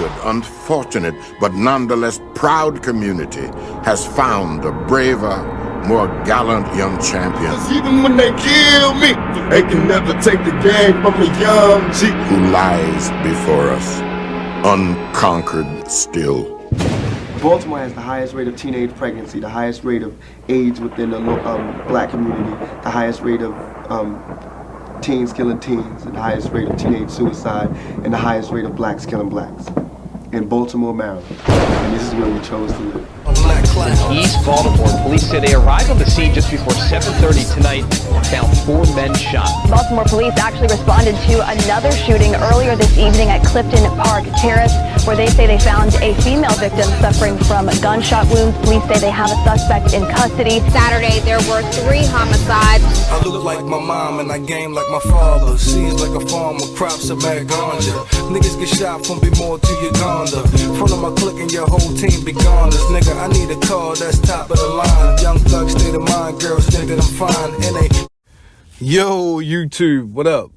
injured, unfortunate, but nonetheless proud community has found a braver, more gallant young champion. 'Cause even when they kill me, they can never take the game from a young G who lies before us, unconquered still. Baltimore has the highest rate of teenage pregnancy, the highest rate of AIDS within the black community, the highest rate of teens killing teens, and the highest rate of teenage suicide, and the highest rate of blacks killing blacks in Baltimore, Maryland. And this is where we chose to live. East Baltimore police say they arrived on the scene just before 7:30 tonight and found 4 men shot. Baltimore police actually responded to another shooting earlier this evening at Clifton Park Terrace, where they say they found a female victim suffering from gunshot wounds. Police say they have a suspect in custody. Saturday, there were 3 homicides. I look like my mom and I game like my father. Seems like a farmer, crops of mad ganja. Niggas get shot from Bodymore to Uganda. Front of my clique and your whole team be gone. This nigga, I need a car that's top of the line. Young thug, state of mind, girls think that I'm fine. Yo, YouTube, what up?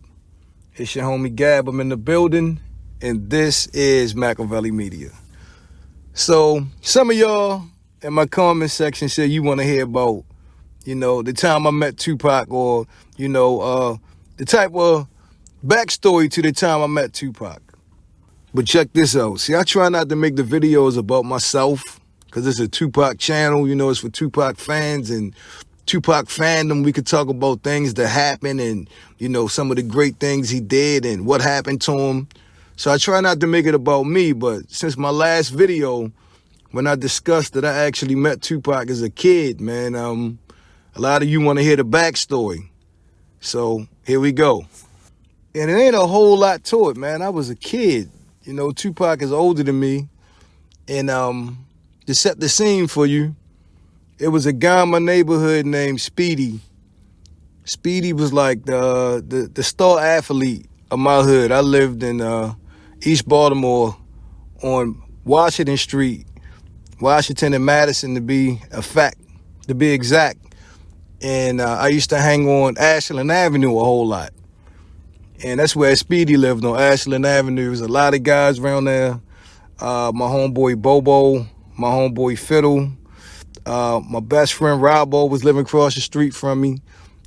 It's your homie Gabbo. I'm in the building, and this is Machiavelli Media. So, some of y'all in my comment section said you want to hear about, the time I met Tupac, or, the type of backstory to the time I met Tupac. But check this out. See, I try not to make the videos about myself, because it's a Tupac channel, it's for Tupac fans and Tupac fandom. We could talk about things that happened and, some of the great things he did and what happened to him. So I try not to make it about me, but since my last video, when I discussed that I actually met Tupac as a kid, man, a lot of you want to hear the backstory. So here we go. And it ain't a whole lot to it, man. I was a kid. Tupac is older than me. And to set the scene for you, it was a guy in my neighborhood named Speedy. Speedy was like the star athlete of my hood. I lived in East Baltimore on Washington Street, Washington and Madison to be exact. And I used to hang on Ashland Avenue a whole lot. And that's where Speedy lived, on Ashland Avenue. There was a lot of guys around there. My homeboy Bobo, my homeboy Fiddle, my best friend Robbo was living across the street from me.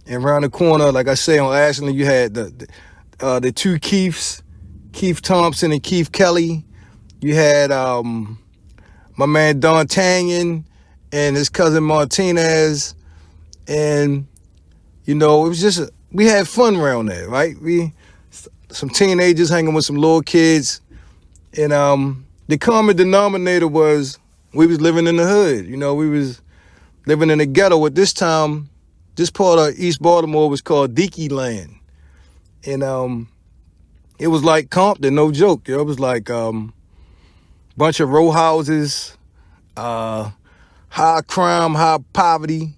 And around the corner, like I say, on Ashland, you had the 2 Keiths, Keith Thompson and Keith Kelly. You had my man Don Tanyan and his cousin Martinez. And, it was just, we had fun around there, right? Some teenagers hanging with some little kids. And the common denominator was we was living in the hood. We was living in the ghetto. At this time, this part of East Baltimore was called Deaky Land. And it was like Compton, no joke. It was like bunch of row houses, high crime, high poverty.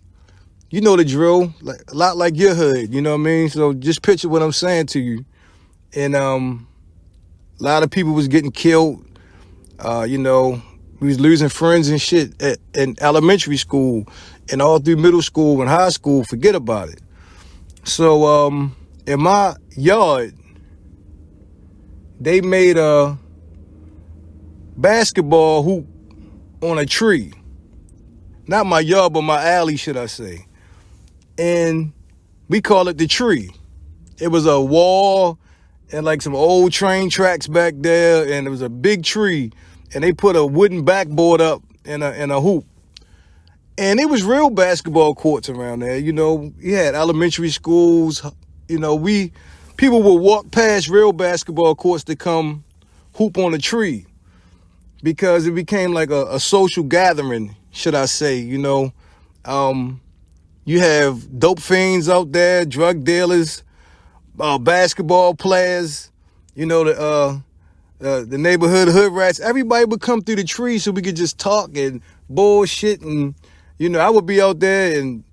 You know the drill, like a lot like your hood, you know what I mean? So just picture what I'm saying to you. And a lot of people was getting killed. We was losing friends and shit in elementary school and all through middle school and high school. Forget about it. So in my yard, they made a basketball hoop on a tree. Not my yard, but my alley, should I say. And we call it the tree. It was a wall and like some old train tracks back there, and it was a big tree. And they put a wooden backboard up in a hoop. And it was real basketball courts around there. You had elementary schools. People would walk past real basketball courts to come hoop on a tree, because it became like a social gathering, should I say. You have dope fiends out there, drug dealers, basketball players, the neighborhood hood rats. Everybody would come through the tree so we could just talk and bullshit. And, I would be out there, and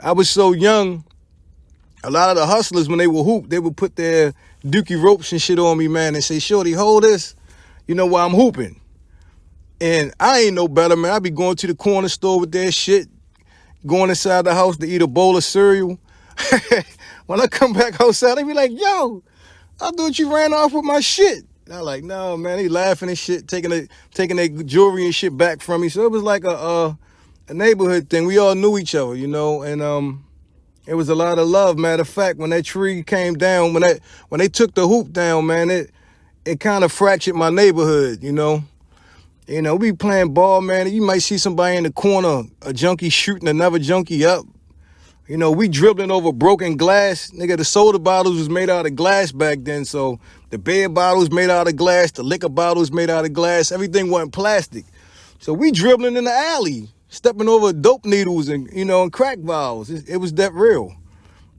I was so young. A lot of the hustlers, when they would hoop, they would put their dookie ropes and shit on me, man, and say, "Shorty, hold this, while I'm hooping." And I ain't no better, man. I be going to the corner store with that shit, going inside the house to eat a bowl of cereal. When I come back outside, they be like, "Yo, I thought you ran off with my shit." And I like, no, man, they laughing and shit, taking their jewelry and shit back from me. So it was like a neighborhood thing. We all knew each other, you know, and it was a lot of love. Matter of fact, when that tree came down, when they took the hoop down, man, it kind of fractured my neighborhood, you know. You know, we playing ball, man. You might see somebody in the corner, a junkie shooting another junkie up. You know, we dribbling over broken glass. Nigga, the soda bottles was made out of glass back then, so the beer bottles made out of glass, the liquor bottles made out of glass, everything wasn't plastic. So we dribbling in the alley, stepping over dope needles and, you know, and crack vials. It was that real.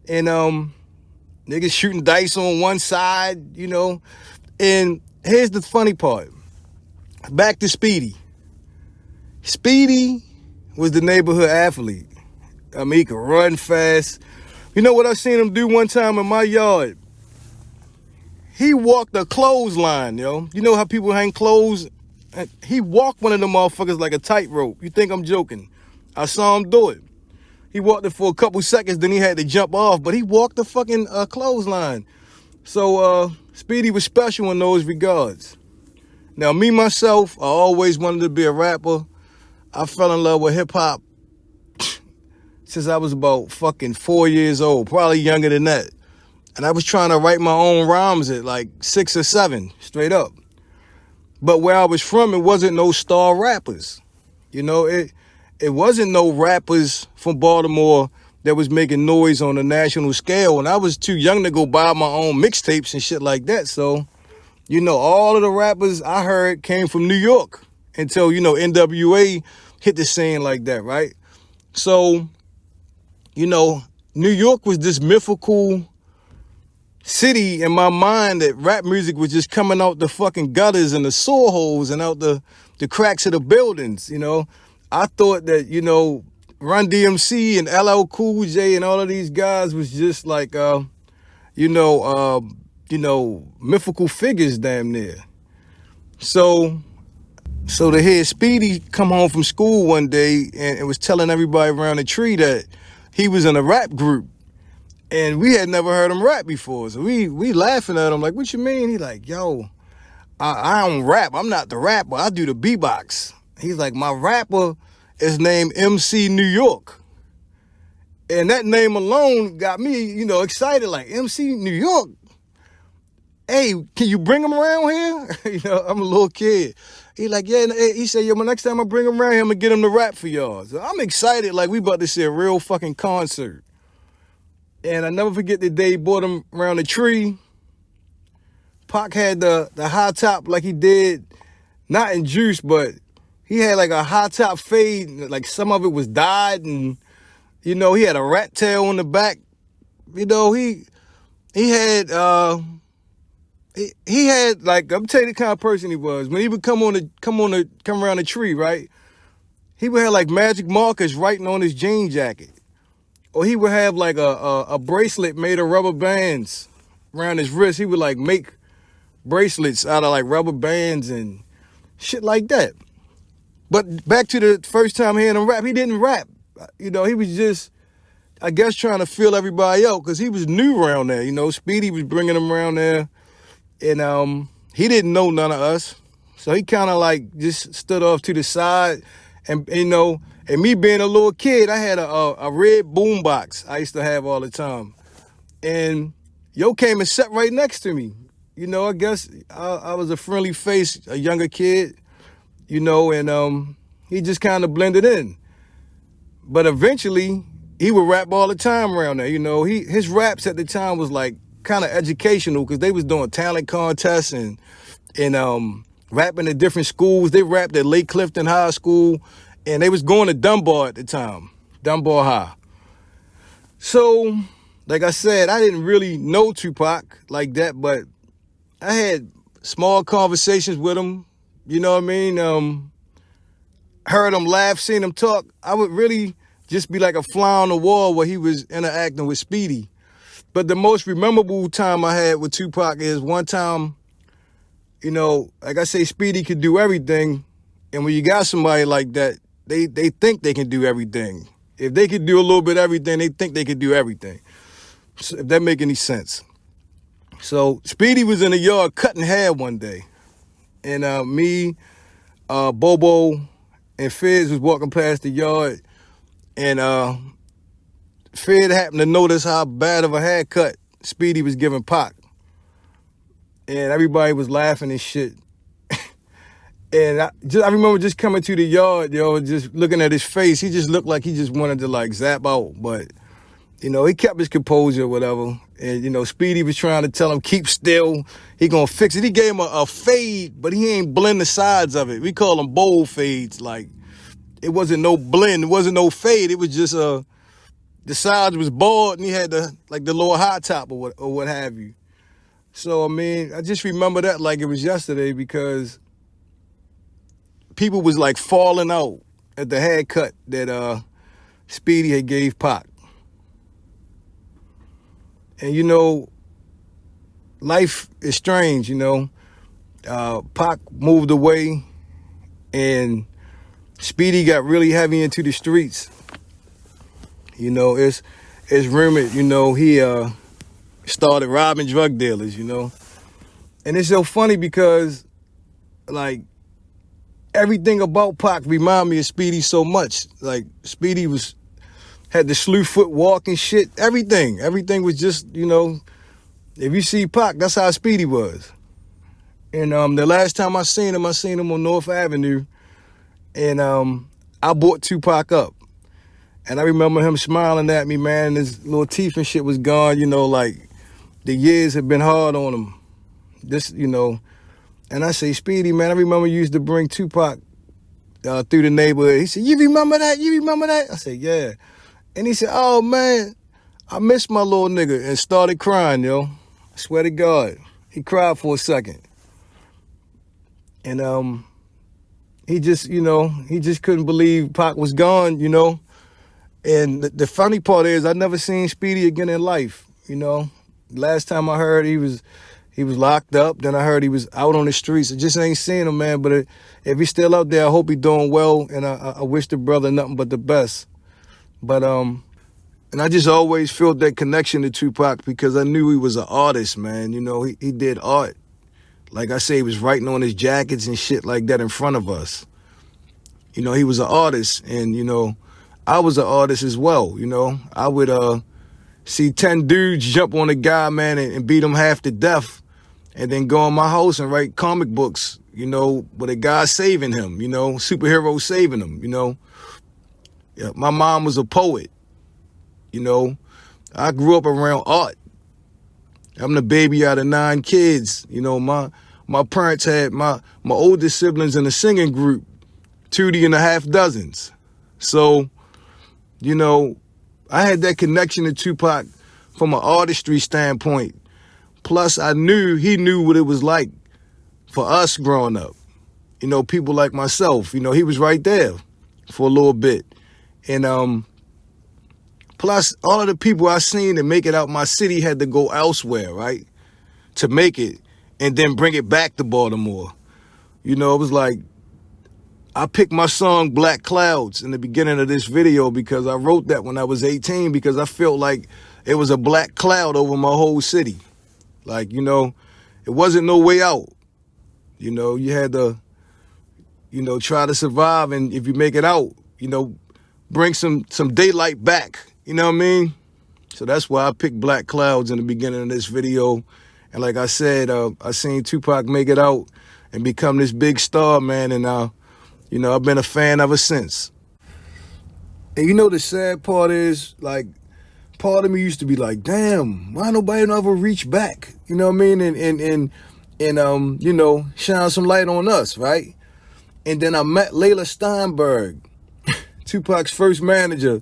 And niggas shooting dice on one side, you know. And here's the funny part. Back to Speedy. Speedy was the neighborhood athlete. I mean, he could run fast. You know what I seen him do one time in my yard? He walked a clothesline, yo. You know how people hang clothes? He walked one of them motherfuckers like a tightrope. You think I'm joking? I saw him do it. He walked it for a couple seconds, then he had to jump off, but he walked the fucking clothesline. So Speedy was special in those regards. Now, me, myself, I always wanted to be a rapper. I fell in love with hip-hop since I was about fucking 4 years old, probably younger than that. And I was trying to write my own rhymes at like 6 or 7, straight up. But where I was from, it wasn't no star rappers. You know, it wasn't no rappers from Baltimore that was making noise on a national scale. And I was too young to go buy my own mixtapes and shit like that, so... You know, all of the rappers I heard came from New York until, you know, NWA hit the scene like that, right? So, you know, New York was this mythical city in my mind that rap music was just coming out the fucking gutters and the sewer holes and out the cracks of the buildings, you know. I thought that, you know, Run DMC and LL Cool J and all of these guys was just like, mythical figures damn near. So to hear Speedy come home from school one day and was telling everybody around the tree that he was in a rap group. And we had never heard him rap before. So we laughing at him like, what you mean? He like, yo, I don't rap. I'm not the rapper. I do the beatbox. He's like, my rapper is named MC New York. And that name alone got me, you know, excited, like MC New York. Hey, can you bring him around here? You know, I'm a little kid. He like, yeah, he said, yo, next time I bring him around here, I'm gonna get him to rap for y'all. So I'm excited, like we about to see a real fucking concert. And I never forget the day he brought him around the tree. Pac had the high top like he did, not in Juice, but he had like a high top fade, like some of it was dyed, and, you know, he had a rat tail on the back. You know, he had like, I'm telling you the kind of person he was. When he would come around the tree, right? He would have like magic markers writing on his jean jacket. Or he would have like a bracelet made of rubber bands around his wrist. He would like make bracelets out of like rubber bands and shit like that. But back to the first time hearing him rap, he didn't rap. You know, he was just, I guess, trying to feel everybody out because he was new around there. You know, Speedy was bringing him around there. And he didn't know none of us. So he kind of like just stood off to the side. And, you know, and me being a little kid, I had a red boombox I used to have all the time. And yo came and sat right next to me. You know, I guess I was a friendly face, a younger kid, you know, and he just kind of blended in. But eventually, he would rap all the time around there. You know, his raps at the time was like kind of educational because they was doing talent contests and rapping at different schools. They rapped at Lake Clifton High School, and they was going to Dunbar at the time, Dunbar High. So, like I said, I didn't really know Tupac like that, but I had small conversations with him, you know what I mean? Heard him laugh, seen him talk. I would really just be like a fly on the wall where he was interacting with Speedy. But the most memorable time I had with Tupac is one time, you know, like I say, Speedy could do everything. And when you got somebody like that, they think they can do everything. If they could do a little bit of everything, they think they could do everything. So if that make any sense. So Speedy was in the yard cutting hair one day. And me, Bobo, and Fizz was walking past the yard. And Fizz happened to notice how bad of a haircut Speedy was giving Pac. And everybody was laughing and shit. And I remember just coming to the yard, yo, just looking at his face. He just looked like he just wanted to like zap out. But, you know, he kept his composure or whatever. And, you know, Speedy was trying to tell him, keep still. He gonna fix it. He gave him a fade, but he ain't blend the sides of it. We call them bold fades. Like, it wasn't no blend. It wasn't no fade. It was just, the sides was bald and he had the lower high top or what have you. So, I mean, I just remember that like it was yesterday because people was like falling out at the haircut that Speedy had gave Pac. And you know, life is strange, you know. Pac moved away and Speedy got really heavy into the streets. You know, it's rumored, you know, he started robbing drug dealers, you know. And it's so funny because like everything about Pac remind me of Speedy so much. Like Speedy had the slew foot walk and shit. Everything was just, you know, if you see Pac, that's how Speedy was. And the last time I seen him on North Avenue, and I brought Tupac up. And I remember him smiling at me, man. His little teeth and shit was gone, you know, like the years had been hard on him. This, you know. And I say, Speedy, man, I remember you used to bring Tupac through the neighborhood. He said, you remember that? You remember that? I said, yeah. And he said, oh, man, I miss my little nigga, and started crying, yo. I swear to God. He cried for a second. And he just, you know, he just couldn't believe Pac was gone, you know. And the funny part is I never seen Speedy again in life, you know. Last time I heard he was locked up. Then I heard he was out on the streets. I just ain't seen him, man. But if he's still out there, I hope he's doing well. And I wish the brother nothing but the best. But, and I just always felt that connection to Tupac because I knew he was an artist, man. You know, he did art. Like I say, he was writing on his jackets and shit like that in front of us. You know, he was an artist. And, you know, I was an artist as well, you know. I would see 10 dudes jump on a guy, man, and beat him half to death. And then go in my house and write comic books, you know, with a guy saving him, you know, superhero saving him, you know. Yeah, my mom was a poet, you know. I grew up around art. I'm the baby out of 9 kids. You know, my parents had my oldest siblings in a singing group, 2 and a half dozens. So, you know, I had that connection to Tupac from an artistry standpoint. Plus, I knew he knew what it was like for us growing up. You know, people like myself, you know, he was right there for a little bit. And plus, all of the people I seen that make it out my city had to go elsewhere, right, to make it and then bring it back to Baltimore. You know, it was like, I picked my song Black Clouds in the beginning of this video because I wrote that when I was 18 because I felt like it was a black cloud over my whole city. Like, you know, it wasn't no way out. You know, you had to, you know, try to survive. And if you make it out, you know, bring some daylight back. You know what I mean? So that's why I picked Black Clouds in the beginning of this video. And like I said, I seen Tupac make it out and become this big star, man. And, you know, I've been a fan ever since. And you know, the sad part is, like, part of me used to be like, damn, why nobody ever reach back? You know what I mean? And you know, shine some light on us, right? And then I met Layla Steinberg, Tupac's first manager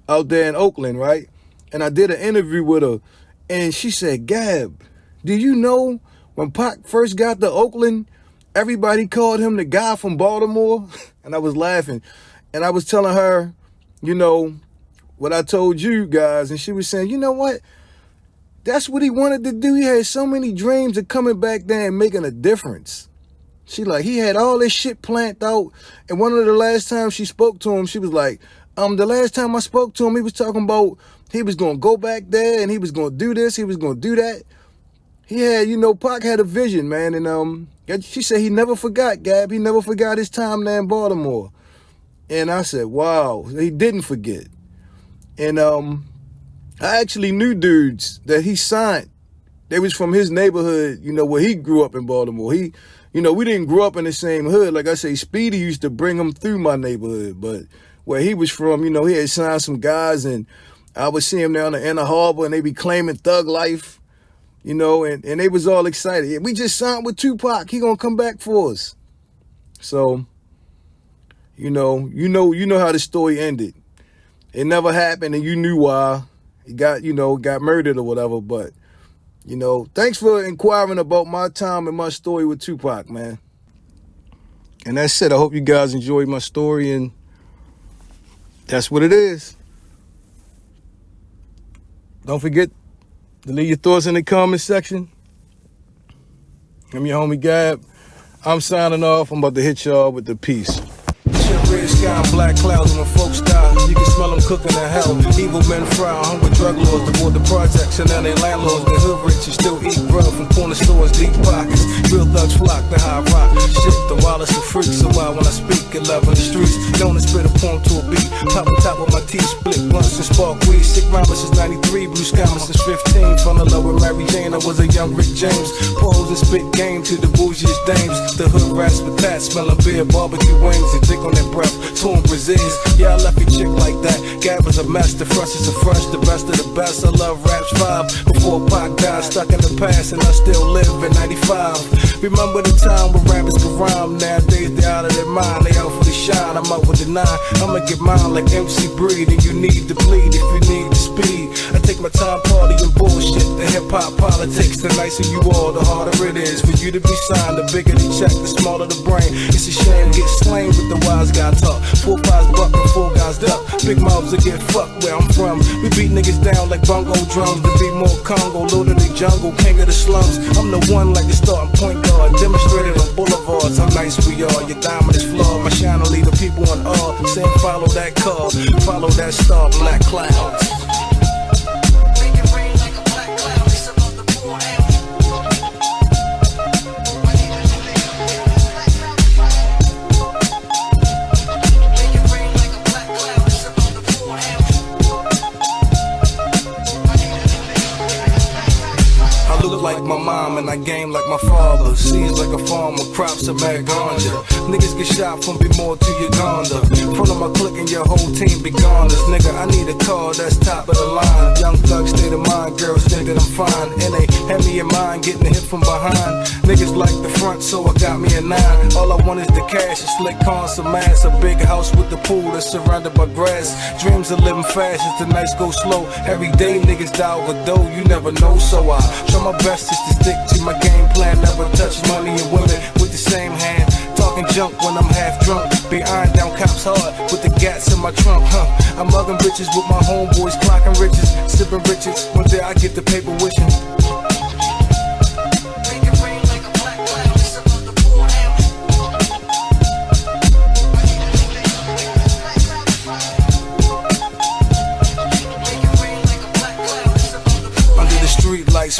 out there in Oakland, right? And I did an interview with her, and she said, Gab, do you know when Pac first got to Oakland, everybody called him the guy from Baltimore? And I was laughing. And I was telling her, you know, what I told you guys, and she was saying, you know what? That's what he wanted to do. He had so many dreams of coming back there and making a difference. She like, he had all this shit planned out. And one of the last times she spoke to him, she was like, the last time I spoke to him, he was talking about he was going to go back there and he was going to do this, he was going to do that. he had, you know, Pac had a vision, man, and she said he never forgot, Gab. He never forgot his time there in Baltimore. And I said, wow, he didn't forget. And I actually knew dudes that he signed. They was from his neighborhood, you know, where he grew up in Baltimore. You know, we didn't grow up in the same hood. Like I say, Speedy used to bring him through my neighborhood. But where he was from, you know, he had signed some guys, and I would see him down the Inner Harbor, and they be claiming thug life, you know, and they was all excited. Yeah, we just signed with Tupac. He gonna come back for us. So, you know how the story ended. It never happened, and you knew why. He got murdered or whatever. But, you know, thanks for inquiring about my time and my story with Tupac, man. And that's it. I hope you guys enjoyed my story, and that's what it is. Don't forget to leave your thoughts in the comment section. I'm your homie Gab. I'm signing off. I'm about to hit y'all with the peace. Red sky and black clouds, and when folks die, you can smell them cooking in hell. Evil men fry, hungry drug lords, aboard the projects, and now they landlords. The hood rich and still eat grub from corner stores, deep pockets. Real thugs flock to high rock. Shit, the wildest of freaks, so why when I speak, get love in the streets. Known to spit a poem to a beat. Pop on top of my teeth, split blunts and spark weed. Sick rhymer since 93, blue skymer since 15. Fell in love with Mary Jane, I was a young Rick James. Pose and spit game to the bougiest dames. The hood rats with that, smelling beer, barbecue wings, and dick on that breath. Torn Brazils, yeah, I left a chick like that. Gab is a mess, the fresh is the fresh, the best of the best. I love raps 5 before Pac died, stuck in the past, and I still live in 95. Remember the time when rappers could rhyme, nowadays they out of their mind, they out for the shine. I'm out with the 9, I'ma get mine like MC Breed, and you need to bleed if you need the speed. I take my time partying bullshit, the hip hop politics. The nicer you are, the harder it is for you to be signed. The bigger the check, the smaller the brain. It's a shame get slain with the wise guy talk. 4 5s buck and 4 guys duck. Big mouths will get fucked where I'm from. We beat niggas down like bongo drums. To be more Congo, loaded the jungle, king of the slums. I'm the one like the starting point guard, demonstrated on boulevards. How nice we are, your diamond is flawed. My shine will lead the people on awe. Saying follow that car, follow that star, black clouds. Like my mom and I game like my father. Seeds like a farm with crops of mad ganja. Niggas get shot from Bodymore to Uganda. Front of my clique and your whole team be goners. Nigga, I need a car that's top of the line. Young thug state of mind, girls think that I'm fine. And they have me in mind, getting hit from behind. Niggas like the front, so I got me a 9. All I want is the cash, a slick car, some ass. A big house with the pool that's surrounded by grass. Dreams of living fast as the nights go slow. Every day niggas die with dough, you never know. So I try my best just to stick to my game plan. Never touch money and women with the same hand. Talking junk when I'm half drunk. Be iron down cops hard with the gats in my trunk, I'm mugging bitches with my homeboys, clocking riches, sipping riches. One day I get the paper wishing.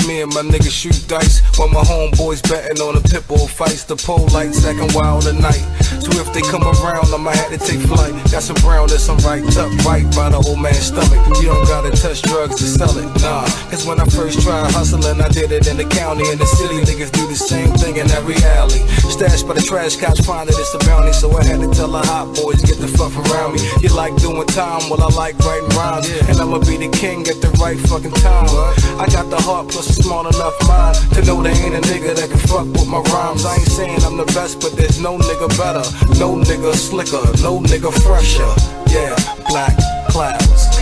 Me and my niggas shoot dice while my homeboys betting on the pit bull fights. The pole lights acting wild at night, so if they come around I'ma have to take flight. Got some brown that's some right up right by the old man's stomach. You don't gotta touch drugs to sell it, nah. Cause when I first tried hustling I did it in the county. In the city niggas do the same thing in every alley. Stashed by the trash cops, find it, it's a bounty. So I had to tell the hot boys, get the fuck around me. You like doing time, well I like writing rhymes, and I'ma be the king at the right fucking time. I got the heart plus a small enough mind to know there ain't a nigga that can fuck with my rhymes. I ain't saying I'm the best, but there's no nigga better, no nigga slicker, no nigga fresher. Yeah, black clouds.